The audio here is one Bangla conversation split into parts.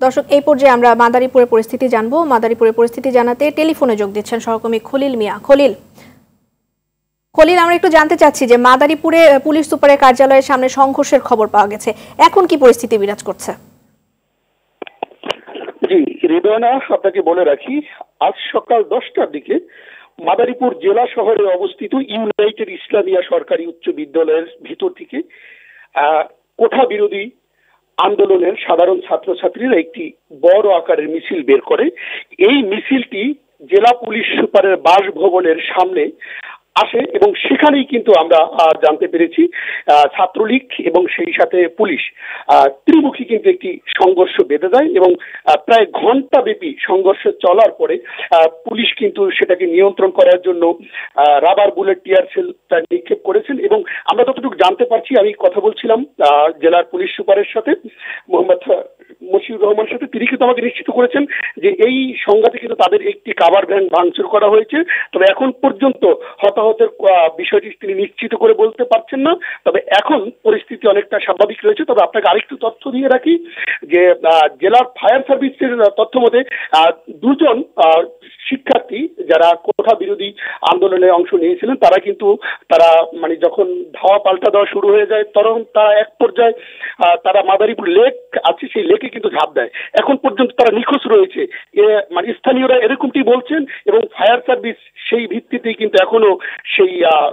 দর্শক, এই পর্যায়ে আমরা মাদারীপুরের পরিস্থিতি জানবো। মাদারীপুরের পরিস্থিতি জানাতে টেলিফোনে যোগ দিচ্ছেন সহকর্মী খলিল মিয়া। খলিল, আমরা একটু জানতে চাচ্ছি যে মাদারীপুরে পুলিশ সুপারের কার্যালয়ের সামনে সংঘর্ষের খবর পাওয়া গেছে, এখন কি পরিস্থিতি বিরাজ করছে? জি রেবেনা, আপনাকে বলে রাখি, আজ সকাল 10টার দিকে মাদারীপুর জেলা শহরে অবস্থিত ইউনাইটেড ইসলামিয়া সরকারি উচ্চ বিদ্যালয়ের ভিতর থেকে কোঠা বিরোধী আন্দোলনের সাধারণ ছাত্রছাত্রীরা একটি বড় আকারের মিছিল বের করে। এই মিছিলটি জেলা পুলিশ সুপারের বাসভবনের সামনে আসে এবং সেখানেই কিন্তু আমরা জানতে পেরেছি ছাত্রলীগ এবং সেই সাথে পুলিশ ত্রিমুখী কিন্তু একটি সংঘর্ষ বেঁধে দেয় এবং প্রায় ঘন্টা ব্যাপী সংঘর্ষ চলার পরে পুলিশ কিন্তু সেটাকে নিয়ন্ত্রণ করার জন্য রাবার বুলেট টিয়ার সেল নিক্ষেপ করেছেন। এবং আমরা যতটুকু জানতে পারছি, আমি কথা বলছিলাম জেলার পুলিশ সুপারের সাথে, মোহাম্মদ মশিউর রহমানের সাথে, তিনি কিন্তু আমাকে নিশ্চিত করেছেন যে এই সংঘাতে কিন্তু তাদের একটি কাভার ভ্যান ভাঙচুর করা হয়েছে। তবে এখন পর্যন্ত হতাহতের বিষয়টি তিনি নিশ্চিত করে বলতে পারছেন না। তবে এখন পরিস্থিতি অনেকটা স্বাভাবিক রয়েছে। তবে আপনাকে আরেকটু তথ্য দিয়ে রাখি যে জেলার ফায়ার সার্ভিসের তথ্য মতে দুজন শিক্ষার্থী যারা কোঠা বিরোধী আন্দোলনে অংশ নিয়েছিলেন তারা মানে যখন ধাওয়া পাল্টা দেওয়া শুরু হয়ে যায় তখন তারা এক পর্যায়ে তারা মাদারীপুর লেক আছে, সেই লেকে কিন্তু ঝাঁপ দেয়। এখন পর্যন্ত তারা নিখোঁজ রয়েছে, মানে স্থানীয়রা এরকমটি বলছেন এবং ফায়ার সার্ভিস সেই ভিত্তিতেই কিন্তু এখনো সেই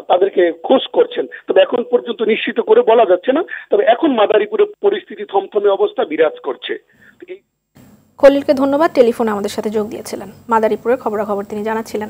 তাদেরকে খোঁজ করছেন। তবে এখন পর্যন্ত নিশ্চিত করে বলা যাচ্ছে না। তবে এখন মাদারীপুরের পরিস্থিতি থমথমে অবস্থা বিরাজ করছে। খলিলকে ধন্যবাদ, টেলিফোনে আমাদের সাথে যোগ দিয়েছিলেন। মাদারীপুরের খবরাখবর তিনি জানাচ্ছিলেন।